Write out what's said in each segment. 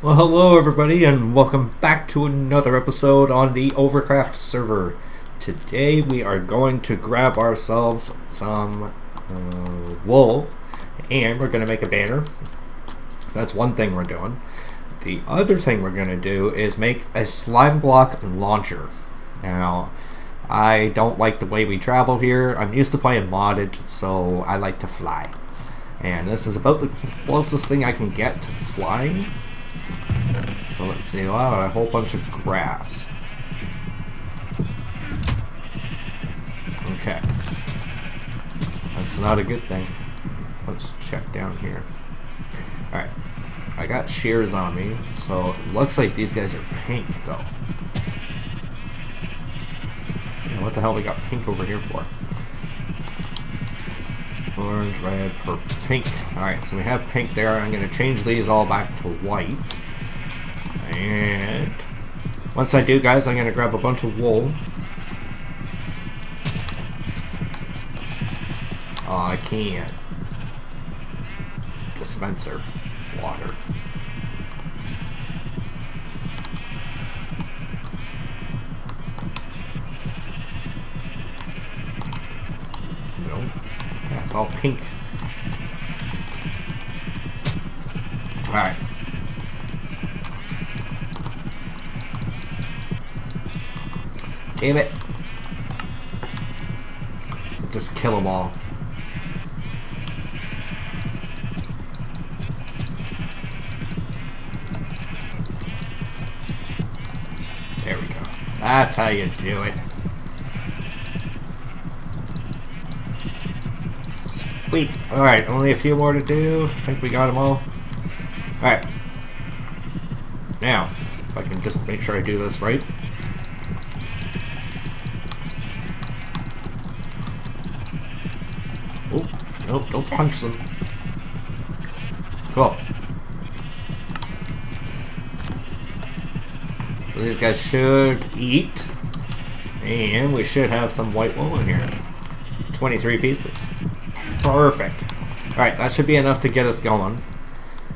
Well, hello everybody, and welcome back to another episode on the OverCraft server. Today we are going to grab ourselves some wool, and we're going to make a banner. That's one thing we're doing. The other thing we're going to do is make a slime block launcher. Now, I don't like the way we travel here. I'm used to playing modded, so I like to fly. And this is about the closest thing I can get to flying. So let's see, wow, a whole bunch of grass. Okay. That's not a good thing. Let's check down here. Alright. I got shears on me, so it looks like these guys are pink, though. Yeah, what the hell we got pink over here for? Orange, red, purple, pink. Alright, so we have pink there. I'm going to change these all back to white. And once I do, guys, I'm going to grab a bunch of wool. Oh, I can't. Dispenser. Water. Nope. Yeah, it's all pink. Alright. Damn it. Just kill them all. There we go. That's how you do it. Sweet. Alright, only a few more to do. I think we got them all. Alright. Now, if I can just make sure I do this right. Oh, nope, don't punch them. Cool. So these guys should eat. And we should have some white wool in here. 23 pieces. Perfect. Alright, that should be enough to get us going.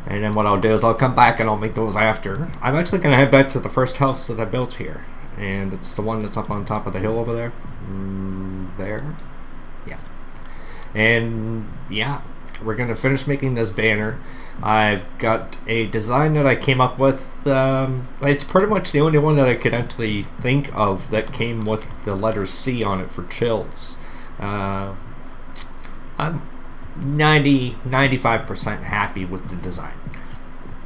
And then what I'll do is I'll come back and I'll make those after. I'm actually going to head back to the first house that I built here. And it's the one that's up on top of the hill over there. There. Yeah. And yeah, we're going to finish making this banner. I've got a design that I came up with. It's pretty much the only one that I could actually think of that came with the letter C on it for chills. I'm 95% happy with the design.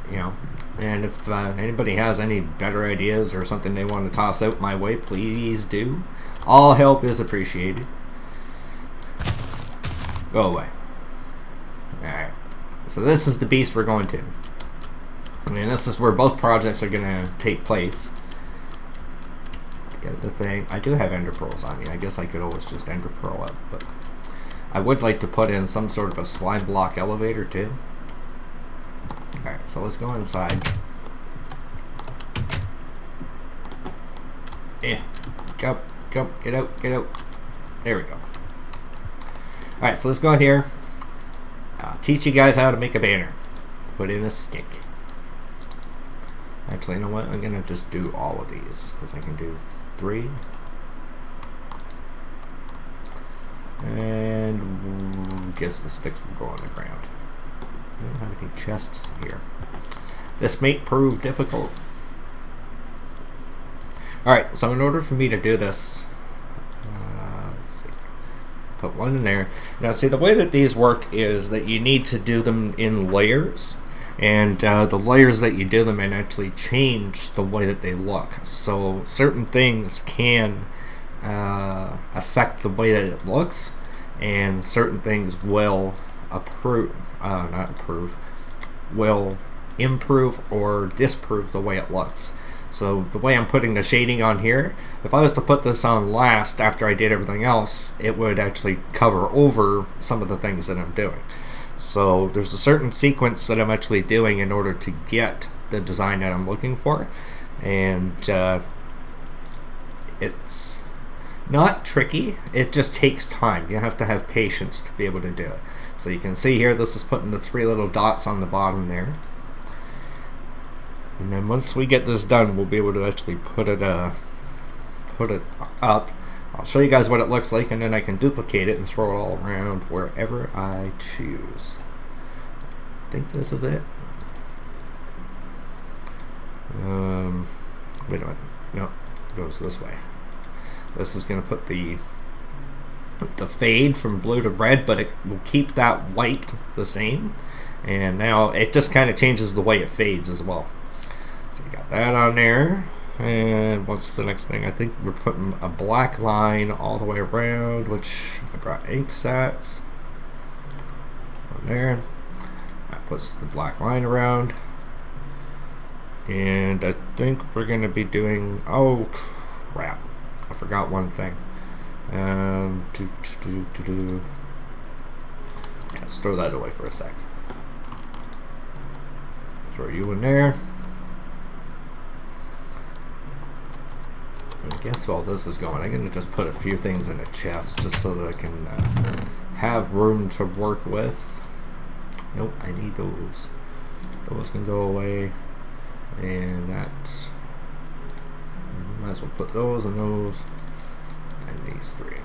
You know, and if anybody has any better ideas or something they want to toss out my way, please do. All help is appreciated. Go away. Alright. So this is the beast we're going to. I mean, this is where both projects are going to take place. The other thing, I do have ender pearls on me. I guess I could always just ender pearl up, but I would like to put in some sort of a slime block elevator too. Alright, so let's go inside. Yeah. Jump, jump, get out, get out. There we go. Alright, so let's go in here. I'll teach you guys how to make a banner. Put in a stick. Actually, you know what? I'm going to just do all of these, because I can do 3. And guess the sticks will go on the ground. I don't have any chests here. This may prove difficult. Alright, so in order for me to do this, let's see. Put one in there. Now, see, the way that these work is that you need to do them in layers. And the layers that you do them in actually change the way that they look. So certain things can affect the way that it looks, and certain things will will improve or disprove the way it looks. So the way I'm putting the shading on here, if I was to put this on last after I did everything else, it would actually cover over some of the things that I'm doing. So there's a certain sequence that I'm actually doing in order to get the design that I'm looking for. And it's not tricky, it just takes time. You have to have patience to be able to do it. So you can see here, this is putting the 3 little dots on the bottom there. And then once we get this done, we'll be able to actually put it up. I'll show you guys what it looks like, and then I can duplicate it and throw it all around wherever I choose. I think this is it. Wait a minute. No, it goes this way. This is going to put the fade from blue to red, but it will keep that white the same. And now it just kind of changes the way it fades as well. So we got that on there. And what's the next thing? I think we're putting a black line all the way around, which I brought ink sacks on there. That puts the black line around. And I think we're going to be doing, oh crap, I forgot one thing. Yeah, let's throw that away for a sec. Throw you in there. I guess while this is going, I'm going to just put a few things in a chest just so that I can have room to work with. Nope, I need those. Those can go away. And that's, might as well put those and those and these three.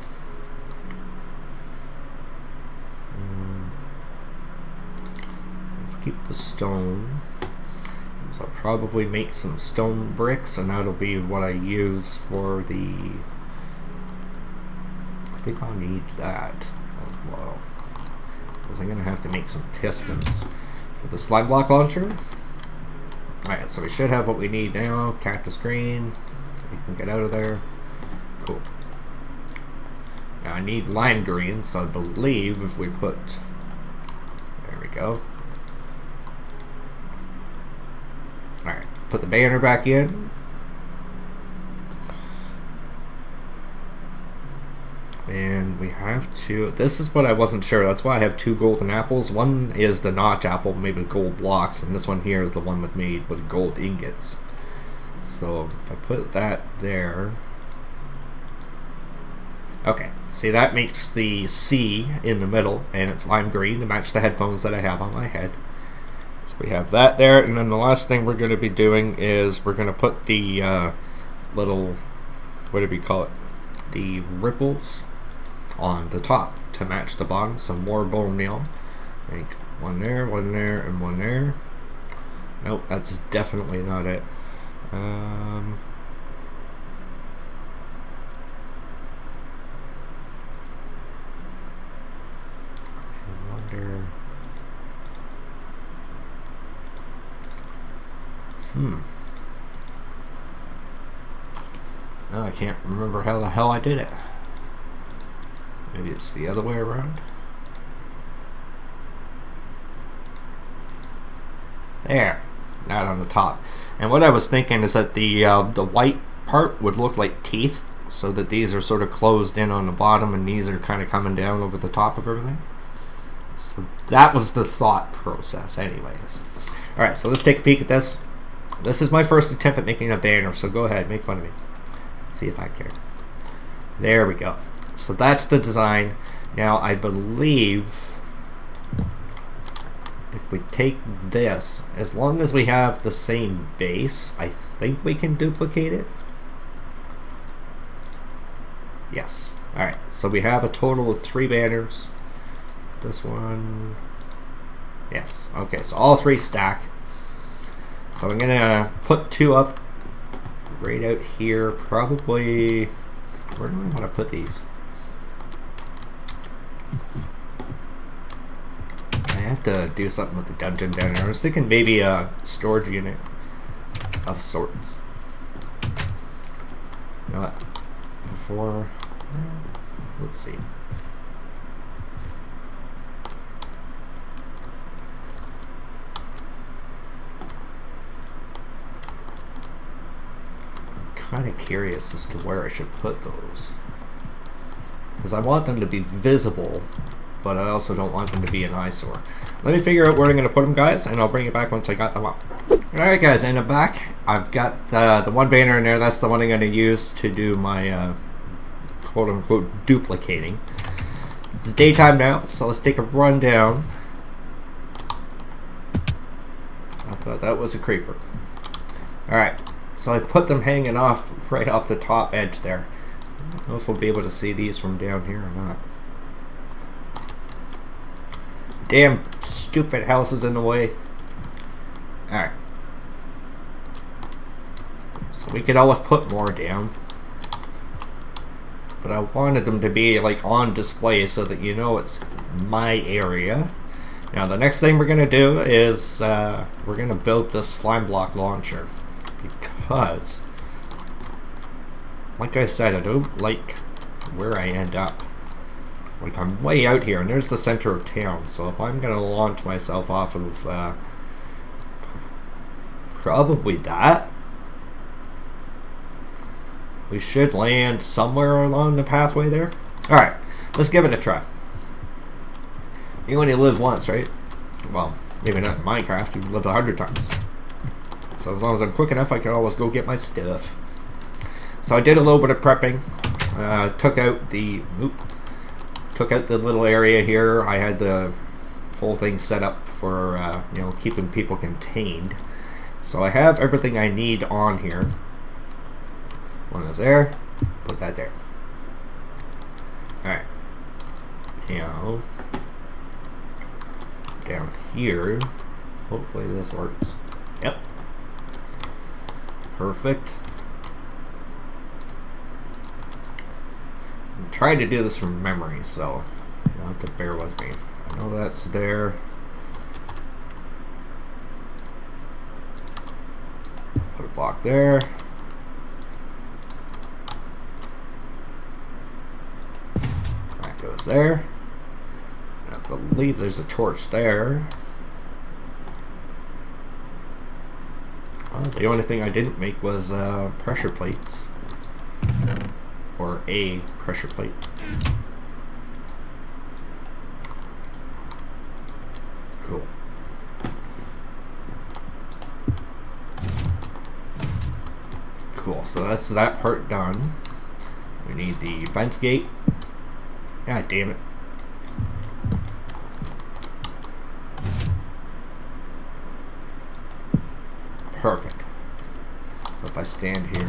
Let's keep the stone. So I'll probably make some stone bricks, and that'll be what I use for the, I think I'll need that as well, because I'm going to have to make some pistons for the slime block launcher. Alright, so we should have what we need now. Cactus green. We can get out of there. Cool. Now I need lime green, so I believe if we put, there we go. Alright, put the banner back in. And we have to, this is what I wasn't sure, that's why I have two golden apples. One is the notch apple made with gold blocks, and this one here is the one made with gold ingots. So if I put that there, okay, see, that makes the C in the middle, and it's lime green to match the headphones that I have on my head. So we have that there, and then the last thing we're going to be doing is we're going to put the little, whatever you call it, the ripples on the top to match the bottom. Some more bone meal. I think one there, and one there. Nope, that's definitely not it. I wonder. Oh, I can't remember how the hell I did it. Maybe it's the other way around. There, not on the top. And what I was thinking is that the white part would look like teeth, so that these are sort of closed in on the bottom, and these are kind of coming down over the top of everything. So that was the thought process, anyways. All right, so let's take a peek at this. This is my first attempt at making a banner, so go ahead, make fun of me. See if I care. There we go. So that's the design. Now I believe if we take this, as long as we have the same base, I think we can duplicate it. Yes. Alright, so we have a total of 3 banners. This one. Yes. Okay, so all 3 stack. So I'm gonna put 2 up right out here, probably. Where do I want to put these? I have to do something with the dungeon down there. I was thinking maybe a storage unit of sorts. You know what? Before, let's see. Kind of curious as to where I should put those, because I want them to be visible, but I also don't want them to be an eyesore. Let me figure out where I'm going to put them, guys, and I'll bring it back once I got them up. Alright guys, and I'm back. I've got the one banner in there. That's the one I'm going to use to do my quote-unquote duplicating. It's daytime now, so let's take a run down. I thought that was a creeper. Alright, so I put them hanging off right off the top edge there. I don't know if we'll be able to see these from down here or not. Damn stupid house is in the way. Alright. So we could always put more down. But I wanted them to be like on display so that you know it's my area. Now the next thing we're going to do is we're going to build this slime block launcher. Because, like I said, I don't like where I end up. Like, I'm way out here, and there's the center of town, so if I'm going to launch myself off of, probably that, we should land somewhere along the pathway there. Alright, let's give it a try. You only live once, right? Well, maybe not in Minecraft, you live 100 times. So as long as I'm quick enough, I can always go get my stuff. So I did a little bit of prepping. Took out the little area here. I had the whole thing set up for you know, keeping people contained. So I have everything I need on here. One is there. Put that there. All right. Now down here. Hopefully this works. Yep. Perfect. I'm trying to do this from memory, so you'll have to bear with me. I know that's there. Put a block there. That goes there. I believe there's a torch there. The only thing I didn't make was pressure plates, or a pressure plate. Cool. Cool, so that's that part done. We need the fence gate. God damn it. Perfect. So if I stand here,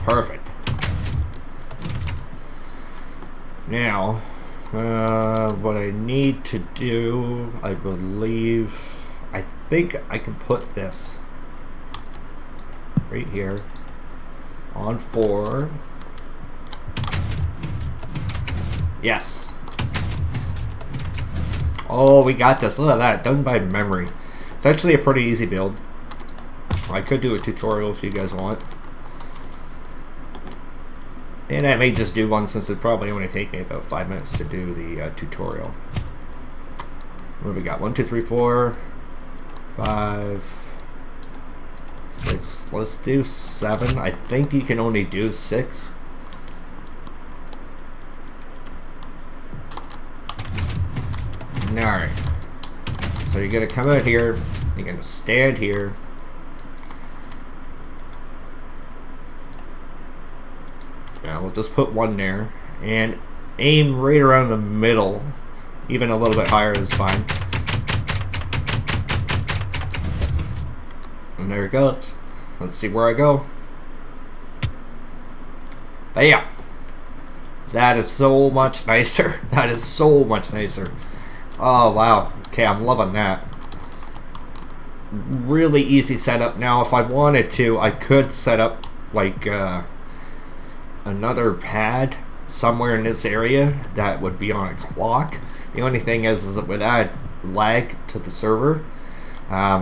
perfect. Now, what I need to do, I think I can put this right here on 4. Yes. Oh, we got this. Look at that. Done by memory. It's actually a pretty easy build. I could do a tutorial if you guys want. And I may just do one since it probably only take me about 5 minutes to do the tutorial. What do we got? 1, 2, 3, 4, 5, 6. Let's do 7. I think you can only do 6. Alright, so you're going to come out here, you're going to stand here, now we'll just put 1 there, and aim right around the middle, even a little bit higher is fine, and there it goes. Let's see where I go. Bam! That is so much nicer. That is so much nicer. Oh wow, okay, I'm loving that. Really easy setup. Now if I wanted to, I could set up like another pad somewhere in this area that would be on a clock. The only thing is it would add lag to the server,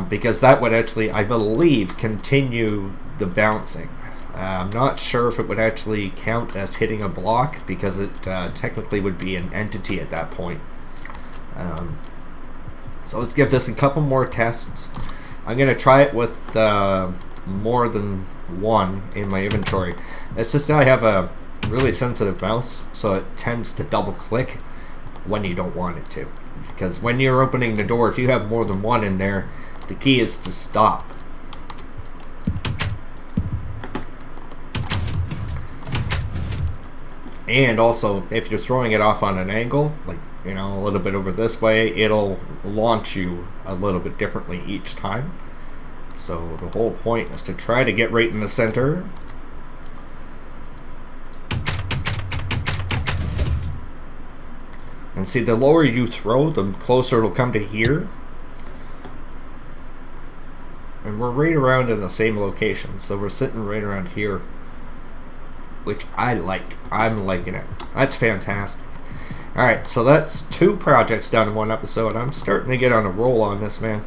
because that would actually, I believe, continue the bouncing. I'm not sure if it would actually count as hitting a block, because it technically would be an entity at that point. So let's give this a couple more tests. I'm going to try it with more than 1 in my inventory. It's just that I have a really sensitive mouse, so it tends to double click when you don't want it to. Because when you're opening the door, if you have more than 1 in there, the key is to stop. And also, if you're throwing it off on an angle, like a little bit over this way, it'll launch you a little bit differently each time. So the whole point is to try to get right in the center. And see, the lower you throw, the closer it'll come to here. And we're right around in the same location, so we're sitting right around here, which I like. I'm liking it. That's fantastic. Alright, so that's 2 projects done in 1 episode. I'm starting to get on a roll on this, man.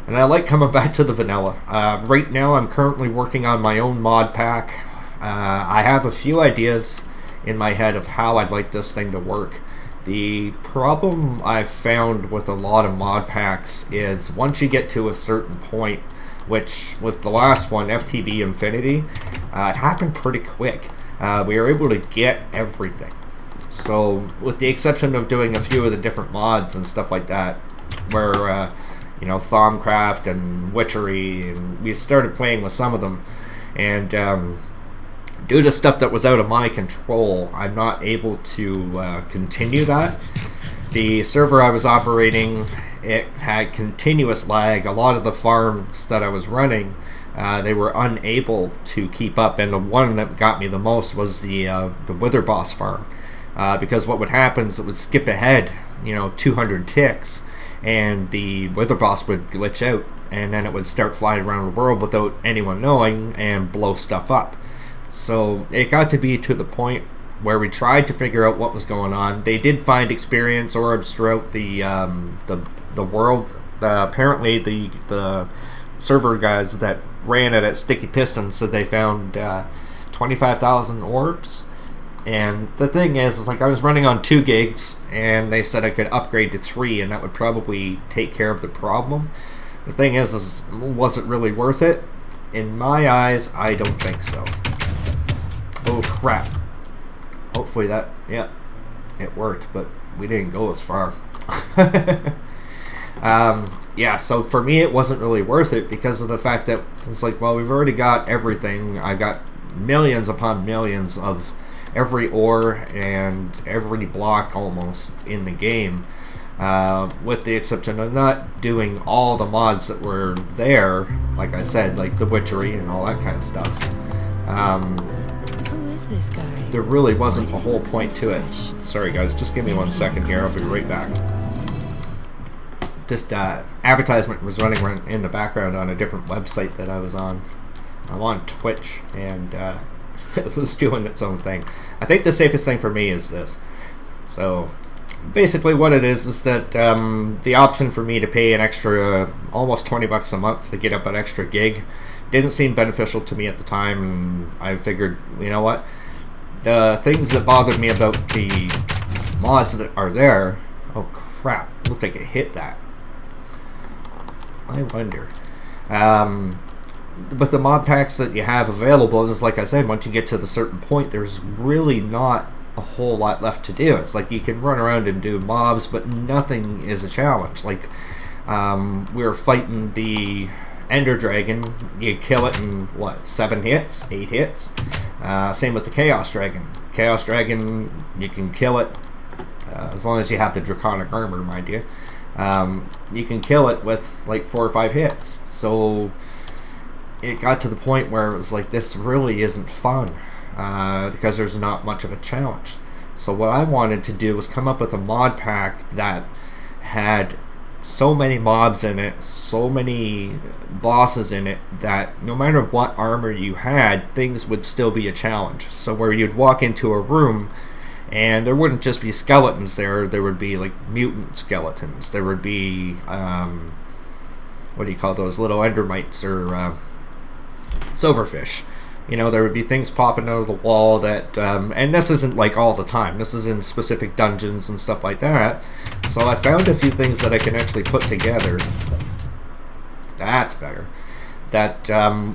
And I like coming back to the vanilla. Right now, I'm currently working on my own mod pack. I have a few ideas in my head of how I'd like this thing to work. The problem I've found with a lot of mod packs is once you get to a certain point, which with the last one, FTB Infinity, it happened pretty quick. We were able to get everything. So with the exception of doing a few of the different mods and stuff like that, where Thaumcraft and Witchery, and we started playing with some of them, and due to stuff that was out of my control, I'm not able to continue that. The server I was operating, it had continuous lag. A lot of the farms that I was running, they were unable to keep up, and the one that got me the most was the Wither Boss farm, because what would happen is it would skip ahead 200 ticks, and the Wither Boss would glitch out, and then it would start flying around the world without anyone knowing and blow stuff up. So it got to be to the point where we tried to figure out what was going on. They did find experience orbs throughout the world. Apparently the server guys that ran it at Sticky Pistons said they found 25,000 orbs. And the thing is like I was running on 2 gigs, and they said I could upgrade to 3, and that would probably take care of the problem. The thing is was it really worth it? In my eyes, I don't think so. Oh crap. Hopefully that, yeah, it worked, but we didn't go as far. Yeah, so for me it wasn't really worth it because of the fact that it's like, well, we've already got everything. I got millions upon millions of every ore and every block almost in the game, with the exception of not doing all the mods that were there, like I said, like the Witchery and all that kind of stuff. Who is this guy? There really wasn't a whole point to it. Sorry guys, just give me 1 second here, I'll be right back. Just advertisement was running in the background on a different website that I was on. I'm on Twitch, and it was doing its own thing. I think the safest thing for me is this. So basically what it is that the option for me to pay an extra almost $20 a month to get up an extra gig didn't seem beneficial to me at the time, and I figured, you know what, the things that bothered me about the mods that are there, oh crap, looked like it hit that. I wonder. But the mod packs that you have available is, like I said, once you get to the certain point, there's really not a whole lot left to do. It's like you can run around and do mobs, but nothing is a challenge. Like, we were fighting the Ender Dragon. You kill it in, what, 7 hits? 8 hits? Same with the Chaos Dragon. Chaos Dragon, you can kill it, as long as you have the Draconic Armor, mind you. You can kill it with, like, 4 or 5 hits. So it got to the point where it was like, this really isn't fun, because there's not much of a challenge. So what I wanted to do was come up with a mod pack that had so many mobs in it, so many bosses in it, that no matter what armor you had, things would still be a challenge. So where you'd walk into a room and there wouldn't just be skeletons there would be like mutant skeletons. There would be what do you call those, little endermites or silverfish. You know, there would be things popping out of the wall that, and this isn't like all the time, this is in specific dungeons and stuff like that. So I found a few things that I can actually put together, that's better, that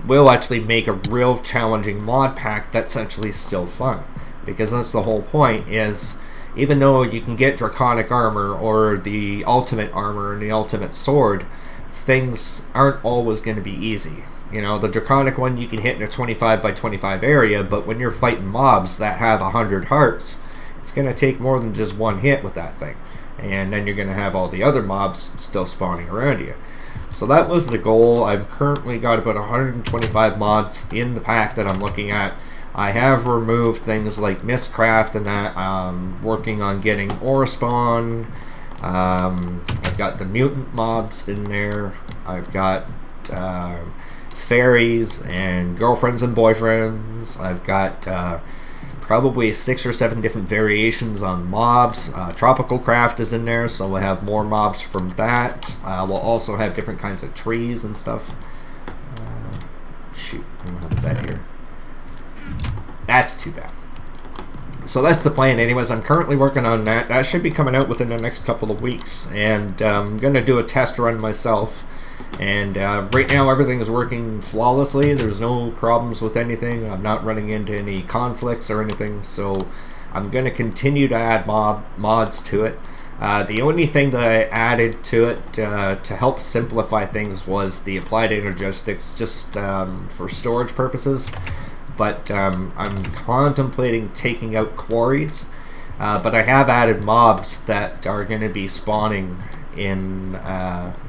will actually make a real challenging mod pack that's actually still fun. Because that's the whole point, is even though you can get Draconic Armor or the Ultimate Armor and the Ultimate Sword, things aren't always going to be easy. You know, the Draconic one you can hit in a 25 by 25 area, but when you're fighting mobs that have 100 hearts, it's going to take more than just one hit with that thing. And then you're going to have all the other mobs still spawning around you. So that was the goal. I've currently got about 125 mods in the pack that I'm looking at. I have removed things like Mistcraft and that. Working on getting Ore Spawn. I've got the mutant mobs in there. I've got fairies and girlfriends and boyfriends. I've got probably 6 or 7 different variations on mobs. Tropical Craft is in there, so we'll have more mobs from that. We'll also have different kinds of trees and stuff. Shoot, I don't have a bed here. That's too bad. So that's the plan anyways. I'm currently working on that. That should be coming out within the next couple of weeks. And I'm going to do a test run myself. And right now everything is working flawlessly. There's no problems with anything. I'm not running into any conflicts or anything. So I'm going to continue to add mods to it. The only thing that I added to it to help simplify things was the applied energistics, just for storage purposes. But I'm contemplating taking out quarries. But I have added mobs that are going to be spawning in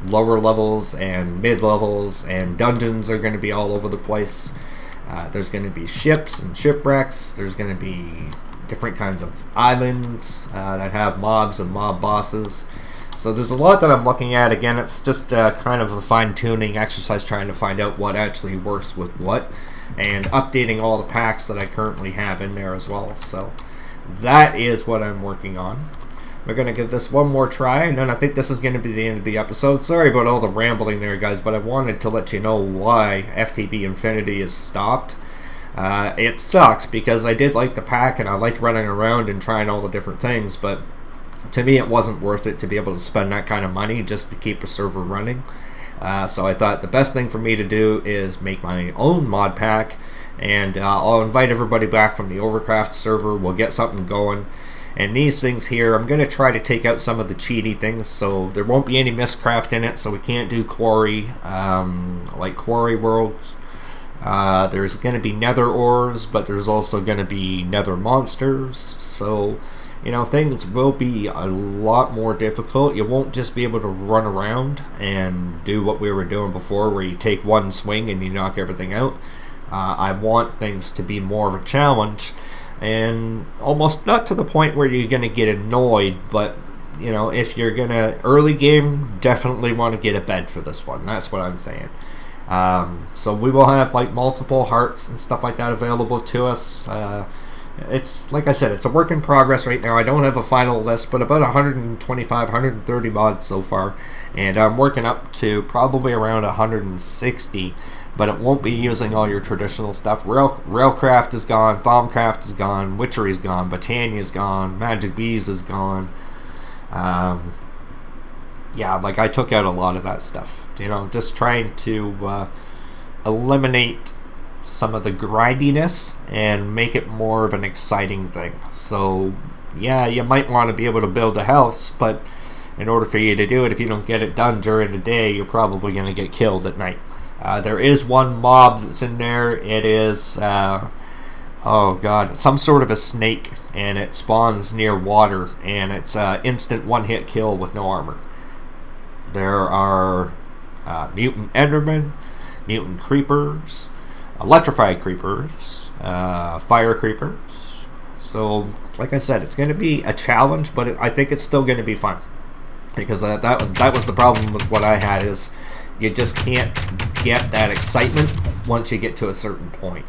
lower levels and mid levels, and dungeons are going to be all over the place. There's going to be ships and shipwrecks. There's going to be different kinds of islands that have mobs and mob bosses. So there's a lot that I'm looking at. Again, it's just kind of a fine-tuning exercise, trying to find out what actually works with what, and updating all the packs that I currently have in there as well. So that is what I'm working on. We're going to give this one more try, and then I think this is going to be the end of the episode. Sorry about all the rambling there, guys, but I wanted to let you know why FTB Infinity is stopped. It sucks, because I did like the pack, and I liked running around and trying all the different things, but to me it wasn't worth it to be able to spend that kind of money just to keep a server running. So I thought the best thing for me to do is make my own mod pack, and I'll invite everybody back from the OverCraft server. We'll get something going. And these things here, I'm going to try to take out some of the cheaty things, so there won't be any Mistcraft in it, so we can't do quarry, like quarry worlds. There's going to be nether ores, but there's also going to be nether monsters, so, you know, things will be a lot more difficult. You won't just be able to run around and do what we were doing before, where you take one swing and you knock everything out. I want things to be more of a challenge, and almost not to the point where you're going to get annoyed, but, you know, if you're going to early game, definitely want to get a bed for this one. That's what I'm saying. So we will have like multiple hearts and stuff like that available to us. It's, like I said, it's a work in progress right now. I don't have a final list, but about 125, 130 mods so far, and I'm working up to probably around 160, but it won't be using all your traditional stuff. Railcraft is gone, Thaumcraft is gone, Witchery is gone, Botania is gone, Magic Bees is gone. Yeah, like I took out a lot of that stuff, you know, just trying to eliminate some of the grindiness and make it more of an exciting thing. So yeah, you might want to be able to build a house, but in order for you to do it, if you don't get it done during the day, you're probably going to get killed at night. There is one mob that's in there. It is oh god, some sort of a snake, and it spawns near water, and it's instant one-hit kill with no armor. There are mutant endermen, mutant creepers, electrified creepers, fire creepers. So, like I said, it's going to be a challenge, but I think it's still going to be fun. Because that was the problem with what I had, is you just can't get that excitement once you get to a certain point.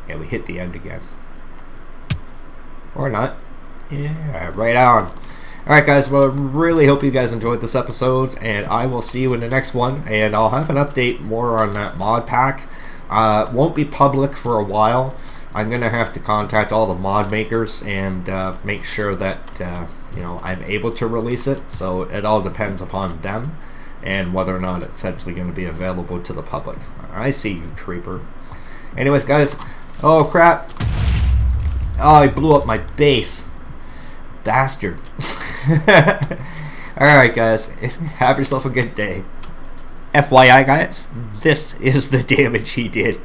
And we hit the end again. Or not. Yeah, right on. Alright guys, well, I really hope you guys enjoyed this episode, and I will see you in the next one, and I'll have an update more on that mod pack. It won't be public for a while. I'm going to have to contact all the mod makers and make sure that you know, I'm able to release it, so it all depends upon them and whether or not it's actually going to be available to the public. I see you, creeper. Anyways guys, oh crap. Oh, I blew up my base. Bastard. Alright guys, have yourself a good day. FYI guys, this is the damage he did.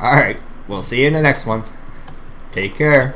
Alright, we'll see you in the next one. Take care.